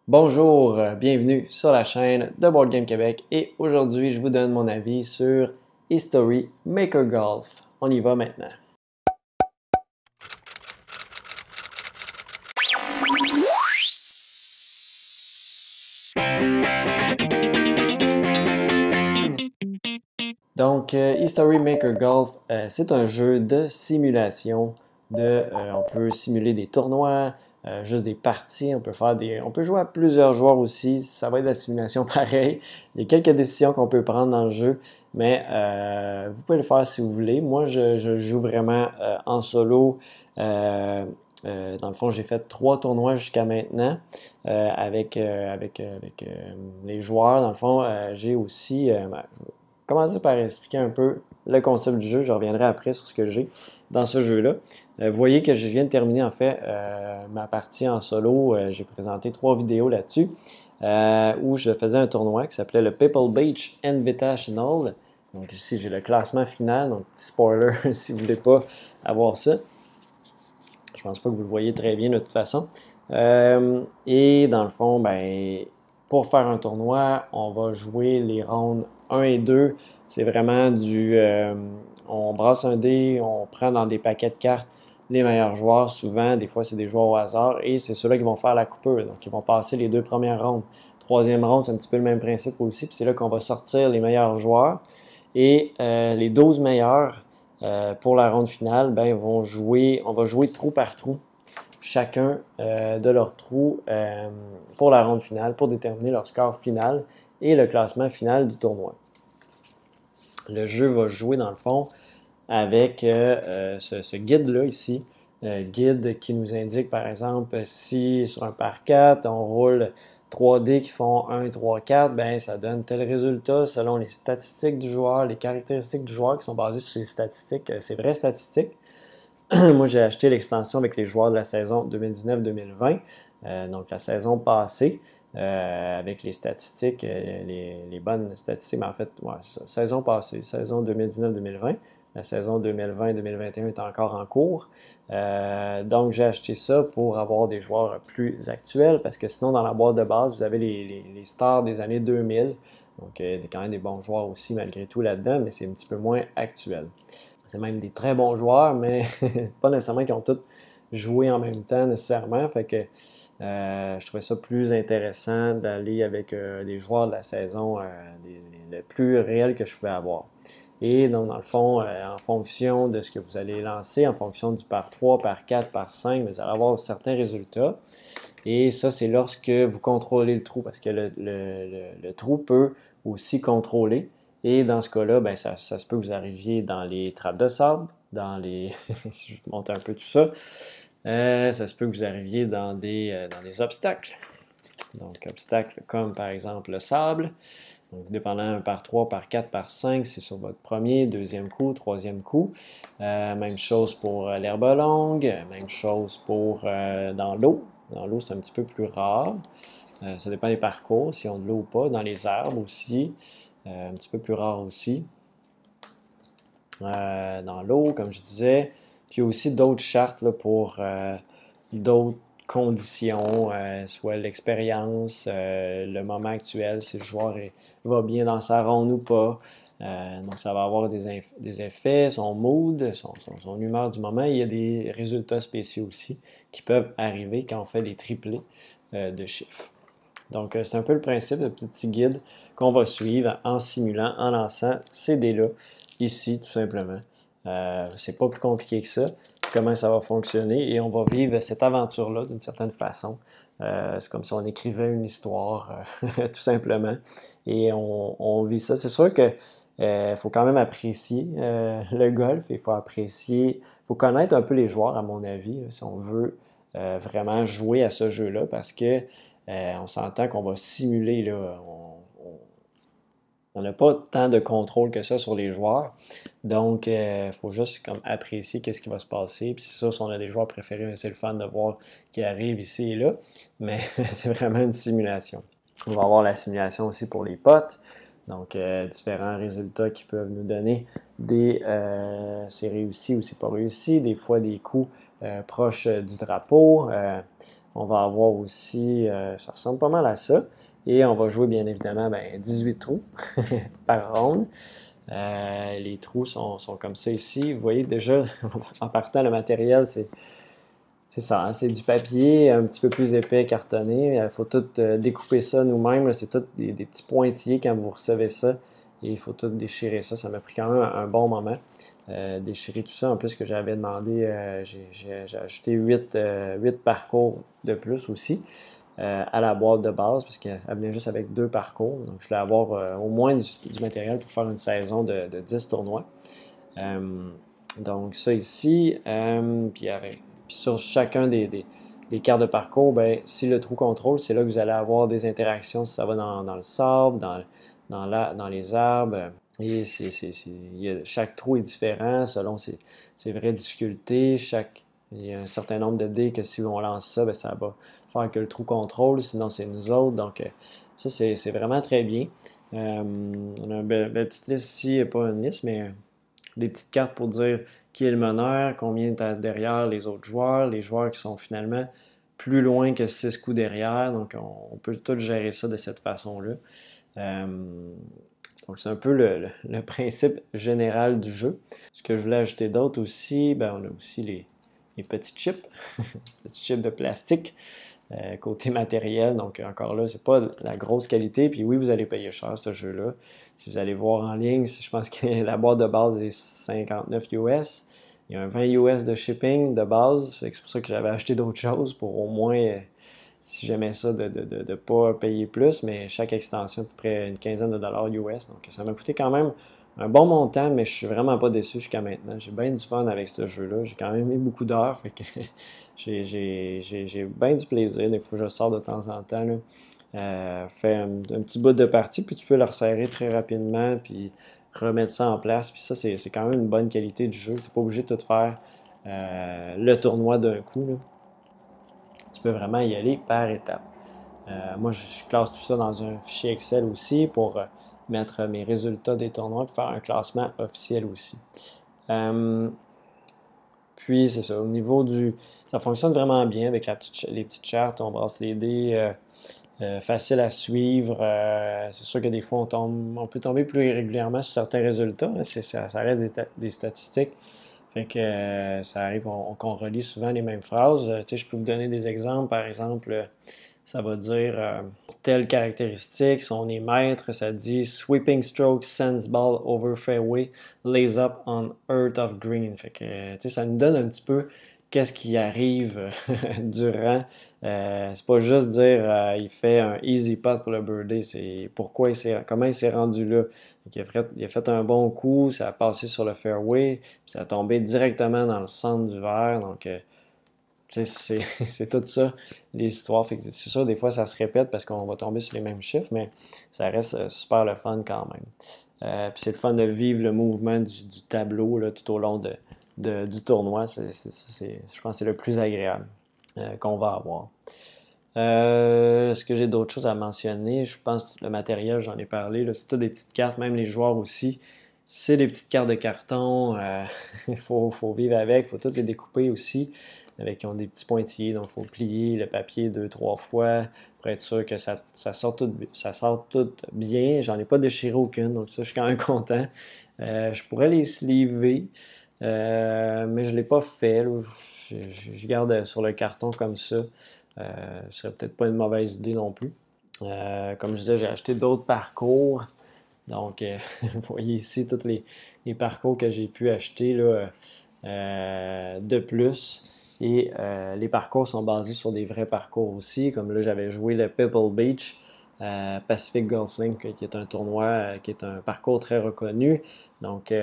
Bonjour, bienvenue sur la chaîne de Board Game Québec et aujourd'hui je vous donne mon avis sur History Maker Golf. On y va maintenant. Donc, History Maker Golf, c'est un jeu de simulation. On peut simuler des tournois, juste des parties. On peut jouer à plusieurs joueurs aussi. Ça va être de la simulation pareil. Il y a quelques décisions qu'on peut prendre dans le jeu, mais vous pouvez le faire si vous voulez. Moi, je joue vraiment en solo. Dans le fond, j'ai fait 3 tournois jusqu'à maintenant avec les joueurs. Dans le fond, j'ai aussi commencer par expliquer un peu le concept du jeu. Je reviendrai après sur ce que j'ai dans ce jeu-là. Vous voyez que je viens de terminer en fait ma partie en solo. J'ai présenté 3 vidéos là-dessus où je faisais un tournoi qui s'appelait le Pebble Beach Invitational. Donc ici, j'ai le classement final. Donc, petit spoiler si vous ne voulez pas avoir ça. Je pense pas que vous le voyez très bien de toute façon. Et dans le fond, ben, pour faire un tournoi, on va jouer les rounds 1 et 2. C'est vraiment on brasse un dé, on prend dans des paquets de cartes les meilleurs joueurs. Souvent, des fois, c'est des joueurs au hasard. Et c'est ceux-là qui vont faire la coupure. Donc, ils vont passer les 2 premières rounds. Troisième round, c'est un petit peu le même principe aussi. Puis c'est là qu'on va sortir les meilleurs joueurs. Et les 12 meilleurs pour la ronde finale, ben, on va jouer trou par trou chacun de leurs trous pour la ronde finale, pour déterminer leur score final et le classement final du tournoi. Le jeu va jouer dans le fond avec ce guide-là ici, guide qui nous indique par exemple si sur un par 4 on roule 3 dés qui font 1, 3, 4, ben ça donne tel résultat selon les statistiques du joueur, les caractéristiques du joueur qui sont basées sur ces statistiques, ces vraies statistiques. Moi, j'ai acheté l'extension avec les joueurs de la saison 2019-2020, donc la saison passée, avec les statistiques, les bonnes statistiques, mais en fait, ouais, saison passée, saison 2019-2020. La saison 2020-2021 est encore en cours. Donc, j'ai acheté ça pour avoir des joueurs plus actuels, parce que sinon, dans la boîte de base, vous avez les stars des années 2000. Donc, il y a quand même des bons joueurs aussi, malgré tout, là-dedans, mais c'est un petit peu moins actuel. C'est même des très bons joueurs, mais pas nécessairement qui ont tous joué en même temps nécessairement. Fait que je trouvais ça plus intéressant d'aller avec des joueurs de la saison le plus réel que je pouvais avoir. Et donc, dans le fond, en fonction de ce que vous allez lancer, en fonction du par 3, par 4, par 5, vous allez avoir certains résultats. Et ça, c'est lorsque vous contrôlez le trou, parce que le trou peut aussi contrôler. Et dans ce cas-là, ben, ça se peut que vous arriviez dans les trappes de sable, si je vous montre un peu tout ça, ça se peut que vous arriviez dans des obstacles. Donc, obstacles comme par exemple le sable. Donc, dépendant par 3, par 4, par 5, c'est sur votre premier, deuxième coup, troisième coup. Même chose pour l'herbe longue, même chose pour dans l'eau. Dans l'eau, c'est un petit peu plus rare. Ça dépend des parcours, s'ils ont de l'eau ou pas. Dans les arbres aussi, un petit peu plus rare aussi. Dans l'eau, comme je disais. Puis il y a aussi d'autres chartes là, pour d'autres conditions, soit l'expérience, le moment actuel, si le joueur va bien dans sa ronde ou pas. Donc ça va avoir des effets, son mood, son humeur du moment. Il y a des résultats spéciaux aussi qui peuvent arriver quand on fait des triplés de chiffres. Donc c'est un peu le principe de petit guide qu'on va suivre en simulant, en lançant ces dés-là, ici tout simplement. C'est pas plus compliqué que ça, comment ça va fonctionner et on va vivre cette aventure-là d'une certaine façon. C'est comme si on écrivait une histoire, tout simplement, et on vit ça. C'est sûr que faut quand même apprécier le golf, il il faut connaître un peu les joueurs à mon avis, si on veut vraiment jouer à ce jeu-là, parce que on s'entend qu'on va simuler, là, on n'a pas tant de contrôle que ça sur les joueurs. Donc, il faut juste comme apprécier qu'est-ce qui va se passer. Puis c'est sûr, si on a des joueurs préférés, c'est le fun de voir qui arrivent ici et là. Mais c'est vraiment une simulation. On va avoir la simulation aussi pour les potes. Donc, différents résultats qui peuvent nous donner c'est réussi ou c'est pas réussi. Des fois, des coups proches du drapeau. On va avoir aussi, ça ressemble pas mal à ça. Et on va jouer bien évidemment 18 trous par ronde. Les trous sont comme ça ici. Vous voyez déjà, en partant, le matériel, c'est ça, hein, c'est du papier un petit peu plus épais, cartonné. Il faut tout découper ça nous-mêmes. C'est tout des petits pointillés quand vous recevez ça. Et il faut tout déchirer ça. Ça m'a pris quand même un bon moment. Déchirer tout ça. En plus que j'avais demandé, j'ai ajouté 8 parcours de plus aussi à la boîte de base, parce qu'elle venait juste avec 2 parcours. Donc je voulais avoir au moins du matériel pour faire une saison de 10 tournois. Donc ça ici, puis sur chacun des cartes de parcours, si le trou contrôle, c'est là que vous allez avoir des interactions, si ça va dans le sable, dans les arbres. Et chaque trou est différent selon ses vraies difficultés. Il y a un certain nombre de dés que si on lance ça, ça va faire que le trou contrôle, sinon c'est nous autres. Donc ça, c'est vraiment très bien. On a une belle petite liste ici, pas une liste, mais des petites cartes pour dire qui est le meneur, combien est derrière les autres joueurs, les joueurs qui sont finalement plus loin que 6 coups derrière. Donc, on peut tout gérer ça de cette façon-là. Donc, c'est un peu le principe général du jeu. Ce que je voulais ajouter d'autre aussi, on a aussi les petits chips, petits chips de plastique. Côté matériel, donc encore là, c'est pas la grosse qualité, puis oui, vous allez payer cher ce jeu-là. Si vous allez voir en ligne, je pense que la boîte de base est 59 US. Il y a un 20 US de shipping de base, c'est pour ça que j'avais acheté d'autres choses pour au moins, si j'aimais ça, de ne pas payer plus, mais chaque extension à peu près une quinzaine de dollars US. Donc ça m'a coûté quand même un bon montant, mais je suis vraiment pas déçu jusqu'à maintenant. J'ai bien du fun avec ce jeu-là. J'ai quand même mis beaucoup d'heures, fait que j'ai bien du plaisir. Des fois, je sors de temps en temps, là, fais un petit bout de partie, puis tu peux le resserrer très rapidement, puis remettre ça en place. Puis ça, c'est quand même une bonne qualité du jeu. Tu n'es pas obligé de tout faire le tournoi d'un coup, là. Tu peux vraiment y aller par étapes. Moi, je classe tout ça dans un fichier Excel aussi pour mettre mes résultats des tournois et faire un classement officiel aussi. Puis, c'est ça. Au niveau ça fonctionne vraiment bien avec les petites chartes. On brasse les dés. Facile à suivre. C'est sûr que des fois, on peut tomber plus régulièrement sur certains résultats. Hein. Ça reste des statistiques. Fait que ça arrive qu'on relit souvent les mêmes phrases. Je peux vous donner des exemples. Par exemple, ça va dire telle caractéristique, si on est maître, ça dit sweeping stroke sends ball over fairway, lays up on earth of green. Fait que ça nous donne un petit peu qu'est-ce qui arrive durant. C'est pas juste dire il fait un easy putt pour le birdie, c'est comment il s'est rendu là. Il a fait un bon coup, ça a passé sur le fairway, puis ça a tombé directement dans le centre du verre. Donc c'est tout ça, les histoires. Fait que c'est sûr, des fois, ça se répète parce qu'on va tomber sur les mêmes chiffres, mais ça reste super le fun quand même. Puis c'est le fun de vivre le mouvement du tableau là, tout au long du tournoi. Je pense que c'est le plus agréable qu'on va avoir. Est-ce que j'ai d'autres choses à mentionner? Je pense que le matériel, j'en ai parlé. C'est tout des petites cartes, même les joueurs aussi. C'est des petites cartes de carton. Il faut vivre avec. Il faut toutes les découper aussi. Qui ont des petits pointillés. Donc, il faut plier le papier 2-3 fois pour être sûr que ça sort tout bien. J'en ai pas déchiré aucune. Donc, ça, je suis quand même content. Je pourrais les sleever. Mais je ne l'ai pas fait. Là. Je garde sur le carton comme ça. Ce serait peut-être pas une mauvaise idée non plus. Comme je disais, j'ai acheté d'autres parcours. Donc, vous voyez ici tous les parcours que j'ai pu acheter là, de plus. Et les parcours sont basés sur des vrais parcours aussi. Comme là, j'avais joué le Pebble Beach Pacific Golf Link, qui est un tournoi, qui est un parcours très reconnu. Donc,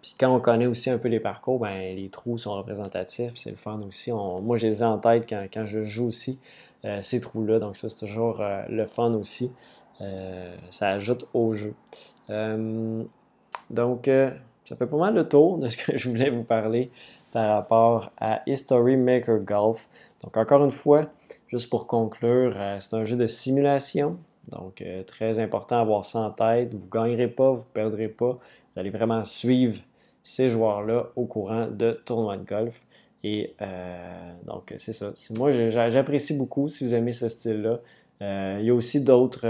puis quand on connaît aussi un peu les parcours, les trous sont représentatifs, c'est le fun aussi. Moi, je les ai en tête quand je joue aussi, ces trous-là. Donc, ça, c'est toujours le fun aussi. Ça ajoute au jeu. Donc, ça fait pas mal le tour de ce que je voulais vous parler par rapport à History Maker Golf. Donc, encore une fois, juste pour conclure, c'est un jeu de simulation. Donc, très important à avoir ça en tête. Vous ne gagnerez pas, vous ne perdrez pas. Vous allez vraiment suivre ces joueurs-là au courant de tournois de golf. Et donc, c'est ça. Moi, j'apprécie beaucoup si vous aimez ce style-là. Il y a aussi d'autres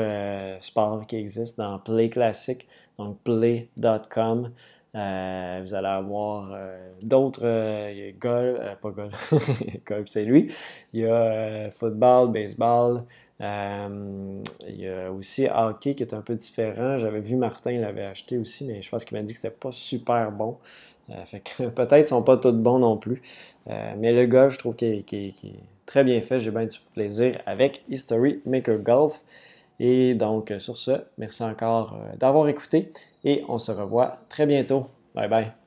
sports qui existent dans Play Classic, donc play.com. Vous allez avoir d'autres, il y a golf, pas golf, golf c'est lui. Il y a football, baseball. Il y a aussi hockey qui est un peu différent. J'avais vu Martin l'avait acheté aussi, mais je pense qu'il m'a dit que c'était pas super bon. Fait que peut-être qu'ils sont pas tous bons non plus. Mais le golf, je trouve qu'il est très bien fait. J'ai bien du plaisir avec History Maker Golf. Et donc, sur ce, merci encore d'avoir écouté et on se revoit très bientôt. Bye bye.